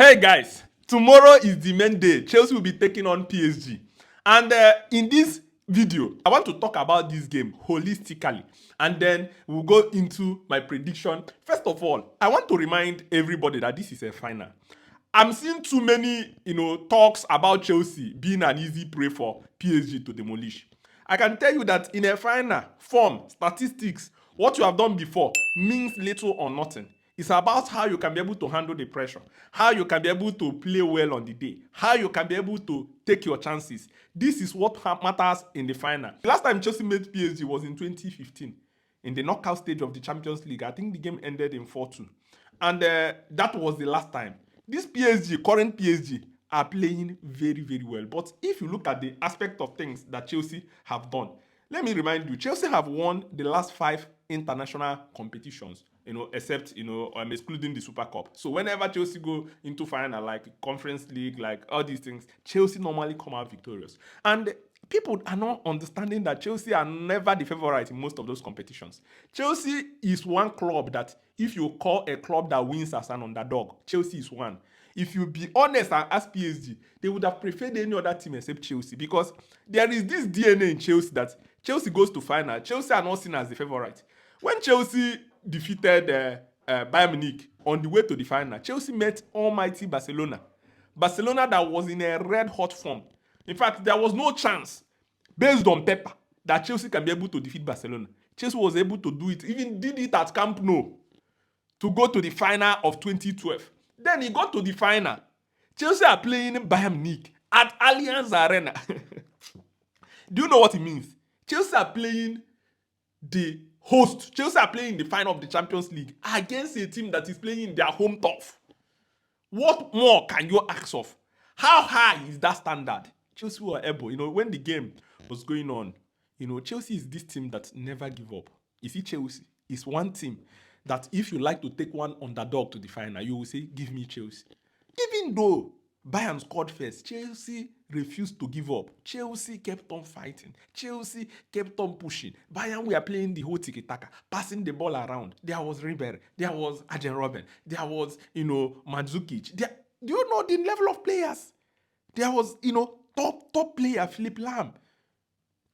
Hey guys, tomorrow is the main day. Chelsea will be taking on PSG. And in this video, I want to talk about this game holistically. And then we'll go into my prediction. First of all, I want to remind everybody that this is a final. I'm seeing too many, talks about Chelsea being an easy prey for PSG to demolish. I can tell you that in a final, form, statistics, what you have done before means little or nothing. It's about how you can be able to handle the pressure, how you can be able to play well on the day, how you can be able to take your chances. This is what matters in the final. The last time Chelsea made PSG was in 2015 in the knockout stage of the Champions League. I think the game ended in 4-2. And that was the last time. This PSG, current PSG, are playing very, very well. But if you look at the aspect of things that Chelsea have done, let me remind you, Chelsea have won the last 5 international competitions, except, excluding the Super Cup. So whenever Chelsea go into final, like Conference League, like all these things, Chelsea normally come out victorious. And people are not understanding that Chelsea are never the favorite in most of those competitions. Chelsea is one club that, if you call a club that wins as an underdog, Chelsea is one. If you be honest and ask PSG, they would have preferred any other team except Chelsea, because there is this DNA in Chelsea that Chelsea goes to final. Chelsea are not seen as the favorite. When Chelsea defeated Bayern Munich on the way to the final, Chelsea met almighty Barcelona. Barcelona that was in a red-hot form. In fact, there was no chance, based on paper, that Chelsea can be able to defeat Barcelona. Chelsea was able to do it, even did it at Camp Nou, to go to the final of 2012. Then he got to the final. Chelsea are playing Bayern Munich at Allianz Arena. Do you know what it means? Chelsea are playing the host. Chelsea are playing the final of the Champions League against a team that is playing in their home turf. What more can you ask of? How high is that standard? Chelsea were able, when the game was going on, Chelsea is this team that never give up. You see, Chelsea is one team that if you like to take one underdog to the final, you will say, give me Chelsea. Even though Bayern scored first, Chelsea refused to give up. Chelsea kept on fighting. Chelsea kept on pushing. Bayern were playing the whole tiki-taka, passing the ball around. There was Ribery. There was Arjen Robben. There was, Mandzukic. Do you know the level of players? There was, top player, Philipp Lahm.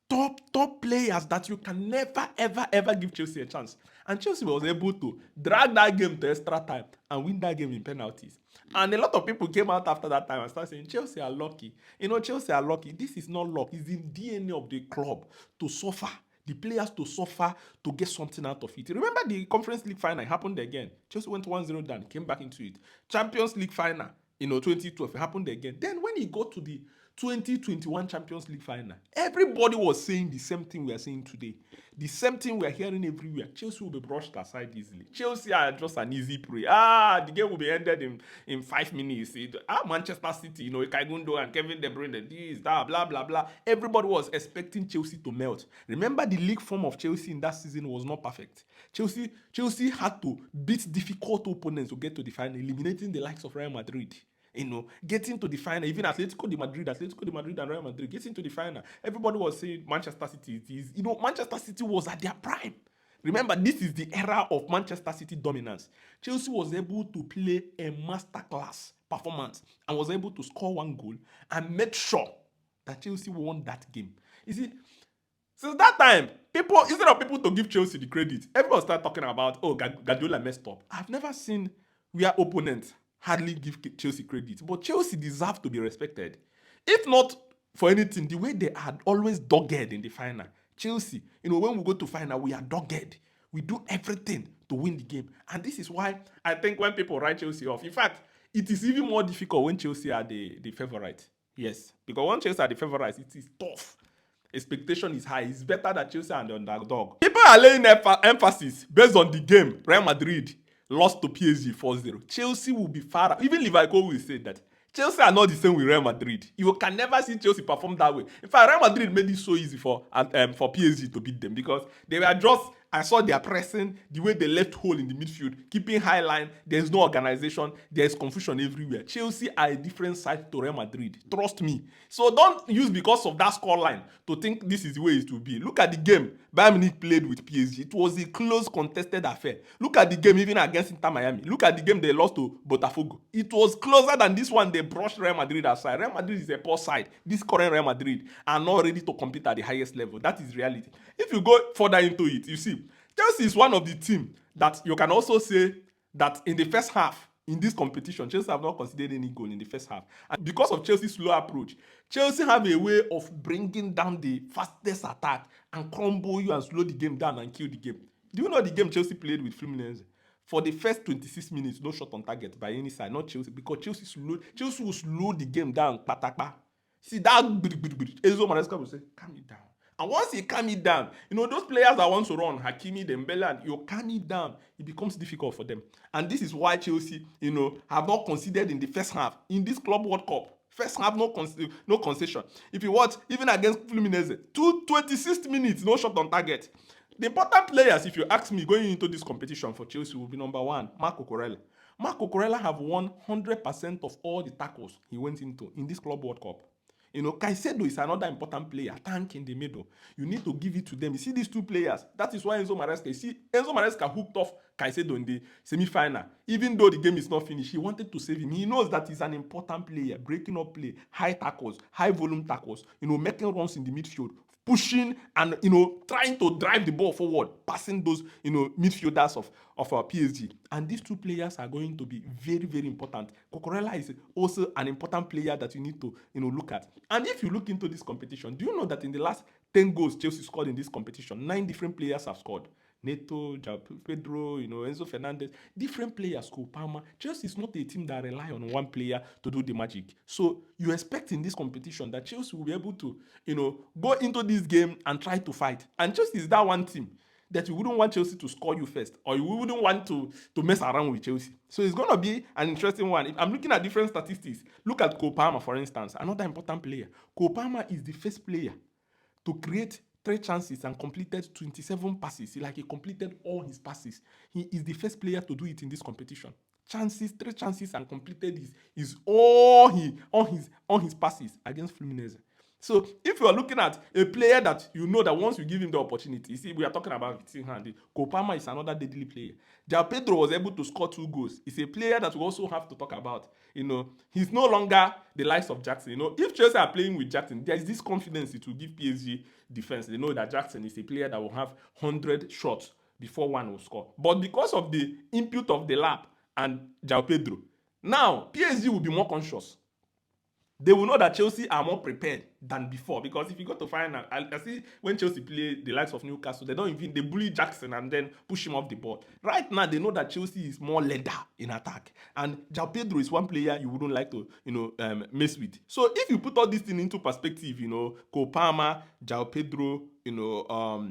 Top players that you can never, ever give Chelsea a chance. And Chelsea was able to drag that game to extra time and win that game in penalties. And a lot of people came out after that time and started saying, Chelsea are lucky. Chelsea are lucky. This is not luck. It's in DNA of the club to suffer. The players to suffer to get something out of it. Remember the Conference League final happened again. Chelsea went 1-0 down, came back into it. Champions League final, 2012, it happened again. Then when he got to the 2021 Champions League final, everybody was saying the same thing we are saying today. The same thing we are hearing everywhere. Chelsea will be brushed aside easily. Chelsea are just an easy prey. The game will be ended in 5 minutes. Manchester City, Ikaigundo and Kevin De Bruyne, this, that, blah, blah, blah. Everybody was expecting Chelsea to melt. Remember, the league form of Chelsea in that season was not perfect. Chelsea had to beat difficult opponents to get to the final, eliminating the likes of Real Madrid. Getting to the final, even Atletico de Madrid and Real Madrid, getting to the final. Everybody was saying Manchester City is, Manchester City was at their prime. Remember, this is the era of Manchester City dominance. Chelsea was able to play a masterclass performance and was able to score 1 goal and make sure that Chelsea won that game. You see, since that time, instead of people to give Chelsea the credit, everyone started talking about, Guardiola messed up. I've never seen where opponents hardly give Chelsea credit, but Chelsea deserve to be respected. If not for anything, the way they are always dogged in the final. Chelsea, when we go to final, we are dogged. We do everything to win the game. And this is why I think when people write Chelsea off, in fact, it is even more difficult when Chelsea are the favorite. Yes, because when Chelsea are the favorites, it is tough. Expectation is high. It's better that Chelsea are the underdog. People are laying emphasis based on the game. Real Madrid lost to PSG 4-0. Chelsea will be far. Even Liverpool will say that. Chelsea are not the same with Real Madrid. You can never see Chelsea perform that way. In fact, Real Madrid made it so easy for PSG to beat them, because they were just I saw their pressing, the way they left hole in the midfield, keeping high line. There's no organization. There's confusion everywhere. Chelsea are a different side to Real Madrid. Trust me. So don't use because of that scoreline to think this is the way it will be. Look at the game Bayern Munich played with PSG. It was a close, contested affair. Look at the game even against Inter Miami. Look at the game they lost to Botafogo. It was closer than this one. They brushed Real Madrid aside. Real Madrid is a poor side. This current Real Madrid are not ready to compete at the highest level. That is reality. If you go further into it, you see, Chelsea is one of the teams that you can also say that in the first half, in this competition, Chelsea have not considered any goal in the first half. And because of Chelsea's slow approach, Chelsea have a way of bringing down the fastest attack and crumble you and slow the game down and kill the game. Do you know the game Chelsea played with Fluminense? For the first 26 minutes, no shot on target by any side, not Chelsea, because Chelsea will slow the game down. Patapa. See that Enzo Maresca will say, calm it down. And once you calm it down, you know, those players that want to run, Hakimi, Dembele, and you calm it down, it becomes difficult for them. And this is why Chelsea, you know, have not considered in the first half, in this Club World Cup. First half, no concession. If you watch, even against Fluminense, 26 minutes, no shot on target. The important players, if you ask me, going into this competition for Chelsea will be number one, Marco Cucurella. Marco Cucurella have won 100% of all the tackles he went into in this Club World Cup. You know, Caicedo is another important player, tank in the middle. You need to give it to them. You see these two players. That is why Enzo Maresca hooked off Caicedo in the semi-final. Even though the game is not finished, he wanted to save him. He knows that he's an important player, breaking up play, high tackles, high volume tackles, you know, making runs in the midfield, pushing and, you know, trying to drive the ball forward, passing those, you know, midfielders of our PSG. And these two players are going to be very, very important. Cucurella is also an important player that you need to, you know, look at. And if you look into this competition, do you know that in the last 10 goals Chelsea scored in this competition, 9 different players have scored? Neto, Pedro, you know, Enzo Fernandez, different players, Cole Palmer. Chelsea is not a team that rely on one player to do the magic. So you expect in this competition that Chelsea will be able to, you know, go into this game and try to fight. And Chelsea is that one team that you wouldn't want Chelsea to score you first, or you wouldn't want to mess around with Chelsea. So it's going to be an interesting one. If I'm looking at different statistics, look at Cole Palmer, for instance, another important player. Cole Palmer is the first player to create 3 chances and completed 27 passes. He completed all his passes. He is the first player to do it in this competition. 3 chances and completed all his passes against Fluminense. So if you are looking at a player that you know that once you give him the opportunity, you see, we are talking about Vitinha. Cole Palmer is another deadly player. João Pedro was able to score 2 goals. He's a player that we also have to talk about. You know, he's no longer the likes of Jackson. You know, if Chelsea are playing with Jackson, there is this confidence it will give PSG defense. They know that Jackson is a player that will have 100 shots before one will score. But because of the input of the lap and João Pedro, now PSG will be more conscious. They will know that Chelsea are more prepared than before, because if you go to final, I see when Chelsea play the likes of Newcastle, they bully Jackson and then push him off the ball. Right now, they know that Chelsea is more leader in attack, and João Pedro is one player you wouldn't like to, you know, mess with. So if you put all this thing into perspective, you know, Cole Palmer, João Pedro, you know,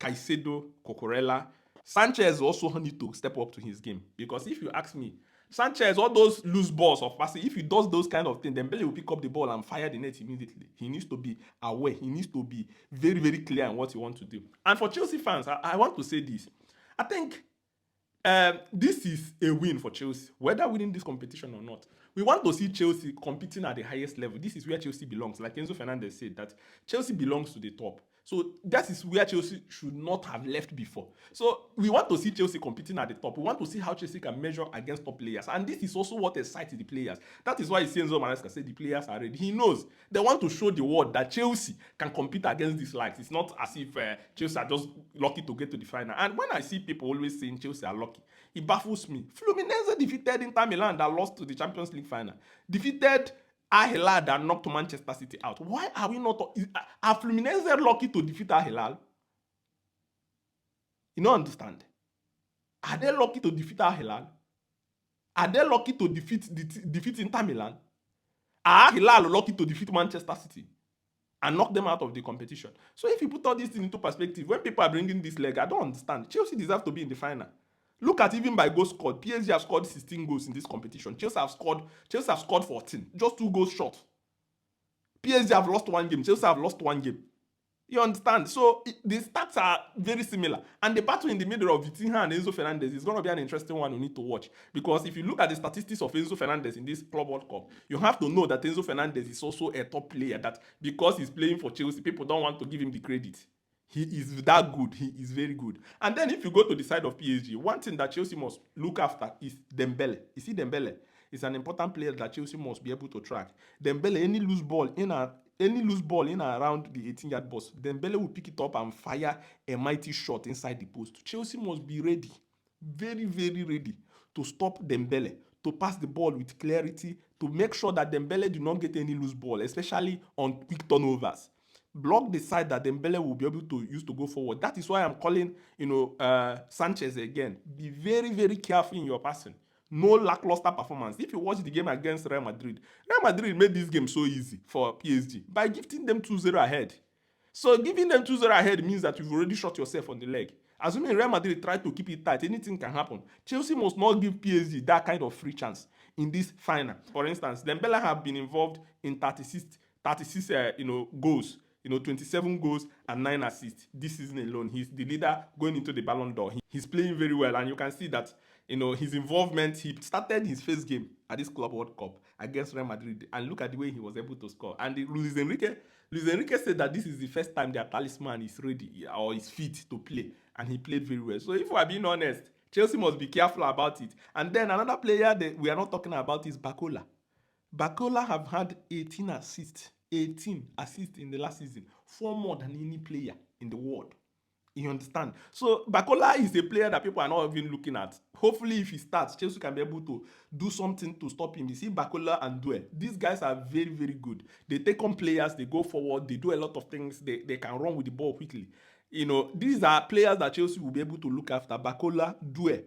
Caicedo, Cucurella, Sanchez also need to step up to his game, because if you ask me, Sanchez, all those loose balls of passing, if he does those kind of things, then Dembele will pick up the ball and fire the net immediately. He needs to be aware. He needs to be very, very clear on what he wants to do. And for Chelsea fans, I want to say this. I think this is a win for Chelsea, whether winning this competition or not. We want to see Chelsea competing at the highest level. This is where Chelsea belongs. Like Enzo Fernandez said, that Chelsea belongs to the top. So that is where Chelsea should not have left before. So we want to see Chelsea competing at the top. We want to see how Chelsea can measure against top players. And this is also what excites the players. That is why Enzo Maresca said the players are ready. He knows they want to show the world that Chelsea can compete against these likes. It's not as if Chelsea are just lucky to get to the final. And when I see people always saying Chelsea are lucky, it baffles me. Fluminense defeated Inter Milan that lost to the Champions League final. Defeated Al Hilal that knocked Manchester City out. Why are we not? Are Fluminense lucky to defeat Al Hilal? You don't understand. Are they lucky to defeat Al Hilal? Are they lucky to defeat Inter Milan? Are Al Hilal lucky to defeat Manchester City and knock them out of the competition? So if you put all these things into perspective, when people are bringing this leg, I don't understand. Chelsea deserves to be in the final. Look at even by goals scored. PSG have scored 16 goals in this competition. Chelsea have scored 14. Just 2 goals short. PSG have lost 1 game. Chelsea have lost 1 game. You understand? So the stats are very similar. And the battle in the middle of Vitinha and Enzo Fernandez is going to be an interesting one we need to watch. Because if you look at the statistics of Enzo Fernandez in this Club World Cup, you have to know that Enzo Fernandez is also a top player that because he's playing for Chelsea, people don't want to give him the credit. He is that good. He is very good. And then if you go to the side of PSG, one thing that Chelsea must look after is Dembele. You see Dembele is an important player that Chelsea must be able to track. Dembele, any loose ball in and around the 18-yard box, Dembele will pick it up and fire a mighty shot inside the post. Chelsea must be ready, very, very ready to stop Dembele, to pass the ball with clarity, to make sure that Dembele do not get any loose ball, especially on quick turnovers. Block the side that Dembele will be able to use to go forward. That is why I'm calling, Sanchez again. Be very, very careful in your passing. No lackluster performance. If you watch the game against Real Madrid made this game so easy for PSG by gifting them 2-0 ahead. So giving them 2-0 ahead means that you've already shot yourself on the leg. Assuming Real Madrid try to keep it tight, anything can happen. Chelsea must not give PSG that kind of free chance in this final. For instance, Dembele have been involved in 36 goals. 27 goals and 9 assists this season alone. He's the leader going into the Ballon d'Or. He's playing very well, and you can see that his involvement. He started his first game at this Club World Cup against Real Madrid, and look at the way he was able to score. And Luis Enrique said that this is the first time their talisman is ready or is fit to play, and he played very well. So if we are being honest, Chelsea must be careful about it. And then another player that we are not talking about is Bakola. Bakola have had 18 assists. 18 assists in the last season. 4 more than any player in the world. You understand? So Bakola is a player that people are not even looking at. Hopefully, if he starts, Chelsea can be able to do something to stop him. You see Bakola and Due. These guys are very, very good. They take on players, they go forward, they do a lot of things, they can run with the ball quickly. These are players that Chelsea will be able to look after. Bakola, Due.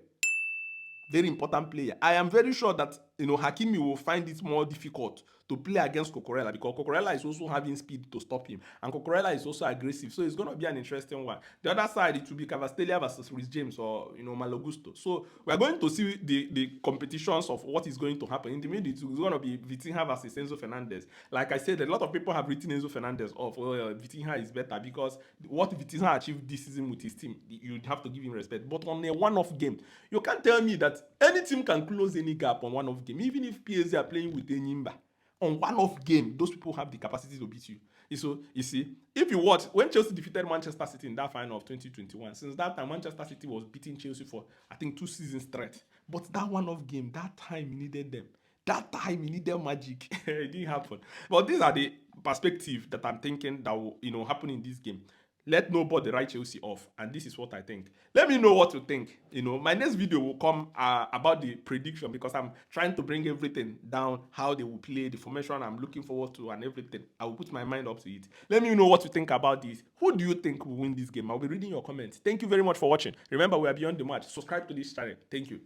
Very important player. I am very sure that Hakimi will find it more difficult to play against Cucurella because Cucurella is also having speed to stop him, and Cucurella is also aggressive. So it's going to be an interesting one. The other side, it will be Cavastalia versus Rhys James or Malagusto. So we are going to see the competitions of what is going to happen. In the middle, it's going to be Vitinha versus Enzo Fernandez. Like I said, a lot of people have written Enzo Fernandez off. Vitinha is better because what Vitinha achieved this season with his team, you'd have to give him respect. But on a one-off game, you can't tell me that any team can close any gap on one-off game. Even if PSG are playing with Enyimba, on one-off game, those people have the capacity to beat you. So, you see, if you watch, when Chelsea defeated Manchester City in that final of 2021, since that time, Manchester City was beating Chelsea for, I think, 2 seasons straight. But that one-off game, that time you needed them. That time you needed magic. It didn't happen. But these are the perspectives that I'm thinking that will happen in this game. Let nobody write Chelsea off, and this is what I think. Let me know what you think. My next video will come about the prediction because I'm trying to bring everything down, how they will play, the formation I'm looking forward to, and everything. I will put my mind up to it. Let me know what you think about this. Who do you think will win this game? I'll be reading your comments. Thank you very much for watching. Remember, we are beyond the match. Subscribe to this channel. Thank you.